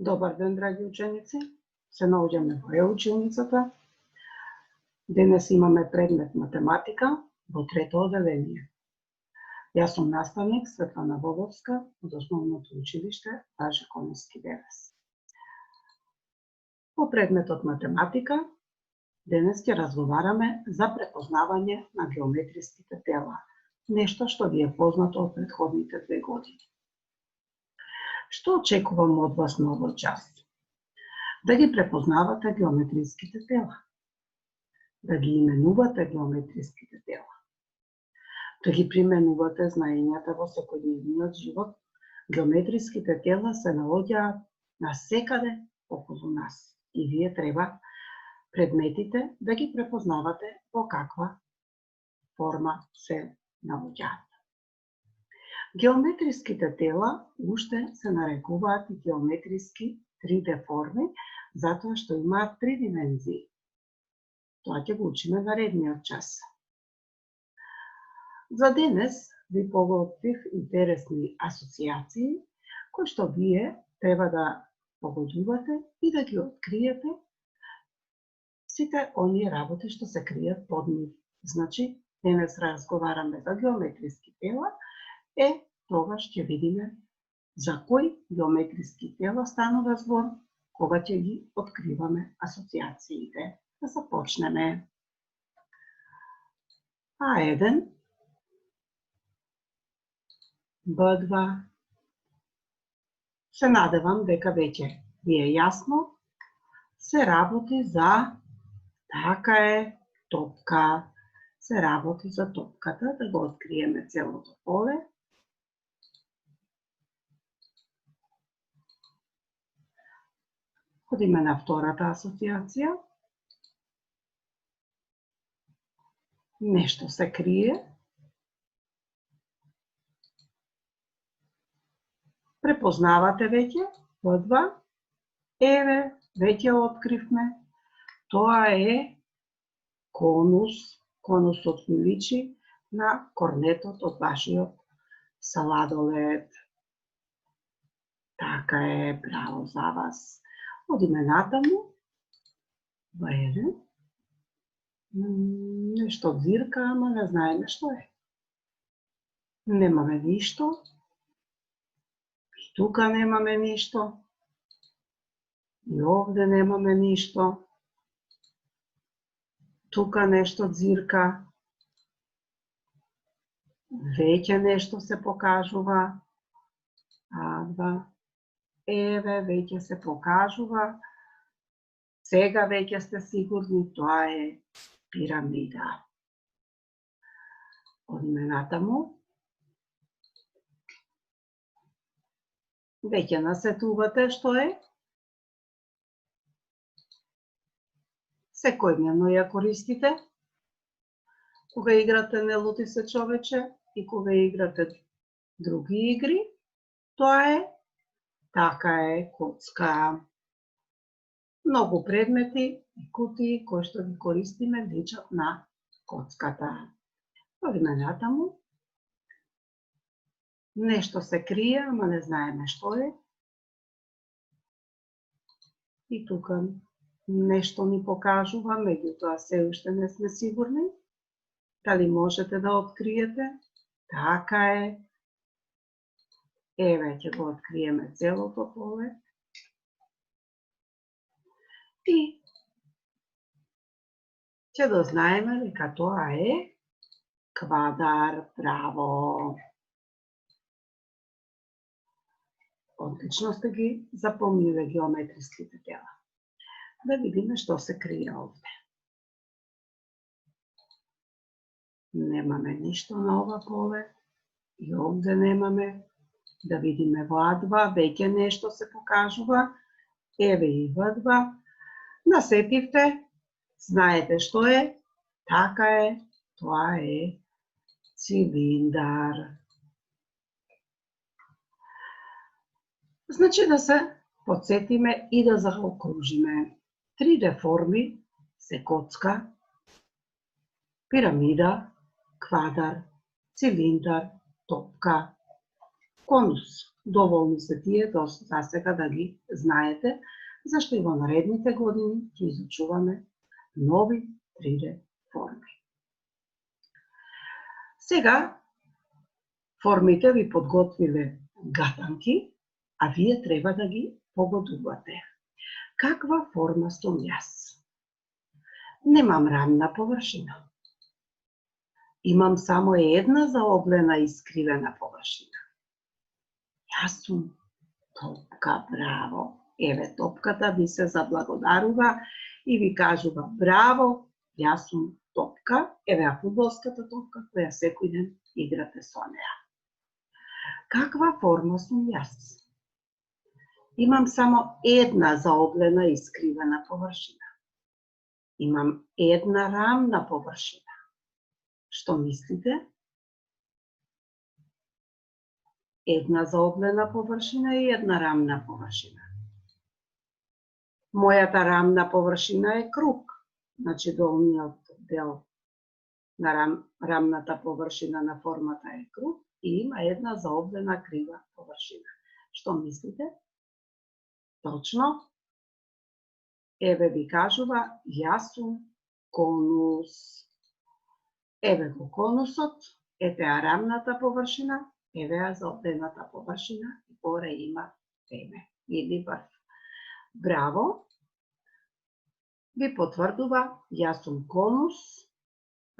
Добар ден, драги ученици. Се наоѓаме во е-училницата. Денес имаме предмет математика во трето оделение. Јас сум наставник Светлана Бобовска од Основното училиште Лаже Конески 9. По предметот математика, денес ќе разговараме за препознавање на геометриските тела, нешто што ви е познато од претходните 2 години. Што очекувам од вас на овој час? Да ги препознавате геометриските тела, да ги именувате геометриските тела, да ги применувате знаењата во секојдневниот живот. Геометриските тела се наоѓаат насекаде околу нас и вие треба предметите да ги препознавате во каква форма се наоѓаат. Геометриските тела уште се нарекуваат и геометриски 3D форми, затоа што имаат 3 димензии. Тоа ќе го учиме наредниот час. За денес ви погодив интересни асоциации, кои што вие треба да погодувате и да ги откриете сите оние работи што се кријат под нив. Значи, денес разговараме за геометриски тела, тогаш ќе видиме за кои геометриски тела станува збор кога ќе ги откриваме асоциациите. Да започнеме. А1, Б2. Се надевам дека веќе ви е јасно. Се работи за, така е, топка. Се работи за топката, да го откриеме целото поле. Одиме на втората асоциација. Нешто се крие. Препознавате веќе, Б2. Еве, веќе откривме. Тоа е конус. Конусот ми личи на корнетот од вашиот сладолед. Така е, браво за вас. Одиме натаму. Б1. Нешто дзирка, ама не знаеме што е. Немаме ништо. И тука немаме ништо. И овде немаме ништо. Тука нешто дзирка. Веќе нешто се покажува. А2. Еве, веќе се покажува. Сега веќе сте сигурни, тоа е пирамида. Одиме натаму. Веќе насетувате што е. Секојдневно ја користите. Кога играте Не лути се човече и кога играте други игри, тоа е, така е, коцка. Многу предмети и кутии кои што ги користиме личат на коцката. Одиме натаму. Нешто се крие, ама не знаеме што е. И тука нешто ни покажува, меѓутоа се уште не сме сигурни. Дали можете да откриете? Така е. Еве, ќе го откриеме целото поле. И ќе дознаеме дека тоа е квадар. Браво! Одлично сте ги запомниле геометриските тела. Да видиме што се крие овде. Немаме ништо на ова поле. И овде немаме. Да видиме во А2, веќе нешто се покажува. Еве и В2. Насетивте, знаете што е. Така е, тоа е цилиндар. Значи да се подсетиме и да заокружиме. 3D форми се коцка, пирамида, квадар, цилиндар, топка. Конус. Доволни се тие за сега да ги знаете, зашто и во наредните години ќе изучуваме нови 3D форми. Сега формите ви подготвиле гатанки, а вие треба да ги погодувате. Каква форма сум јас? Немам рамна површина. Имам само една заоблена и искривена површина. Јас сум топка, браво. Еве, топката ви се заблагодарува и ви кажува браво, јас сум топка. Еве, фудбалската топка која секој ден играте со неа. Каква форма сум јас? Имам само една заоблена и искривена површина. Имам една рамна површина. Што мислите? Една заоблена површина и една рамна површина. Мојата рамна површина е круг, значи долниот дел на рамната површина на формата е круг и има една заоблена крива површина. Што мислите? Точно. Еве ви кажува, јас сум конус. Еве го конусот, етеа рамната површина, еве заоблената површина и горе има теме или врв. Браво! Ви потврдува, јас сум конус,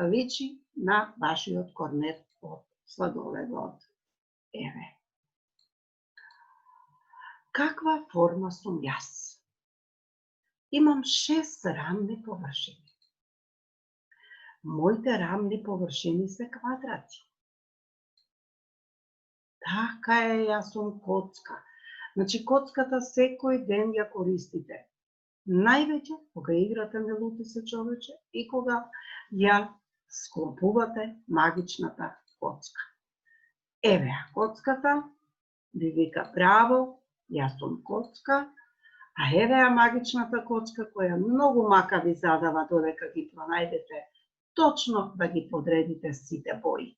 личи на вашиот корнет од сладоледот. Еве. Каква форма сум јас? Имам 6 рамни површини. Моите рамни површини се квадрати. Така е, јас сум коцка. Значи, коцката секој ден ја користите. Највеќе кога играте на лути се човече и кога ја склопувате магичната коцка. Еве, коцката ви вика браво, јас сум коцка, а еве магичната коцка која многу мака ви задава додека ги пронајдете, точно да ги подредите сите бои.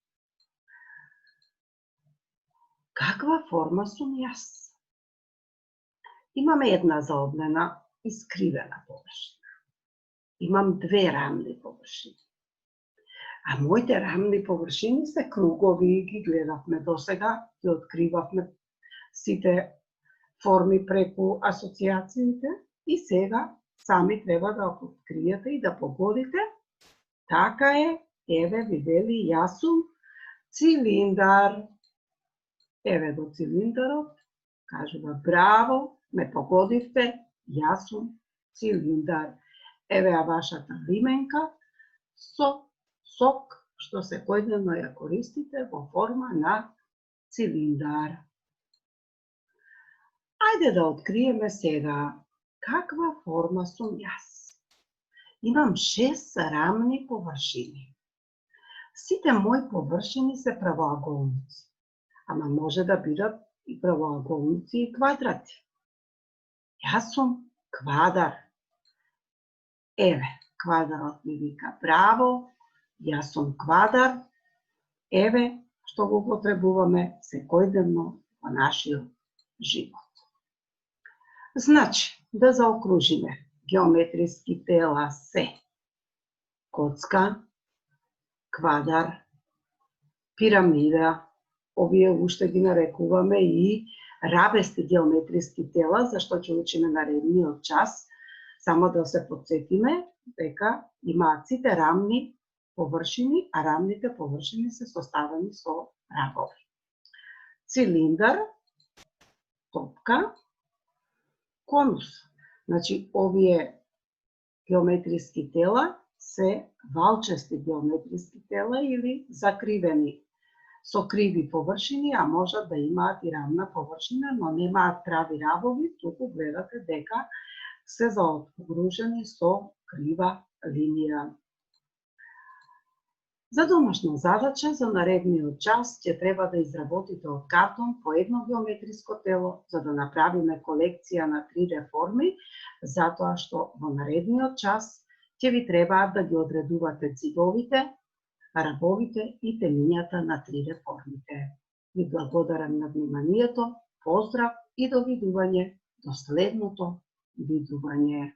Каква форма сум јас? Имам една заоблена искривена површина. Имам 2 рамни површини. А моите рамни површини се кругови, ги гледавме досега, ги откривавме сите форми преку асоциациите и сега сами треба да откриете и да погодите. Така е, еве ви вели јас сум цилиндар. Еве го цилиндарот, кажува браво, ме погодивте, јас сум цилиндар. Еве вашата лименка со сок, што секојдневно ја користите во форма на цилиндар. Ајде да откриеме сега каква форма сум јас. Имам 6 рамни површини. Сите мои површини се правоаголници, ама може да бидат и правоаголници и квадрати. Јас сум квадар. Еве, квадарот ми вика браво, јас сум квадар. Еве, што го употребуваме секојдневно во нашиот живот. Значи, да заокружиме. Геометриски тела се коцка, квадар, пирамида, овие уште ги нарекуваме и рабести геометриски тела, зашто ќе учиме наредниот час, само да се потсетиме дека имаат сите рамни површини, а рамните површини се составени со рабови. Цилиндар, топка, конус. Значи, овие геометриски тела се валчести геометриски тела или закривени со криви површини, а можат да имаат и рамна површина, но немаат прави рабови, туку гледате дека се заокружени со крива линија. За домашна задача за наредниот час ќе треба да изработите од картон по едно геометриско тело за да направиме колекција на 3D форми, затоа што во наредниот час ќе ви требаат да ги одредувате цидовите, рабовите и темињата на 3D формите. Ви благодарам на вниманието, поздрав и довидување до следното видување.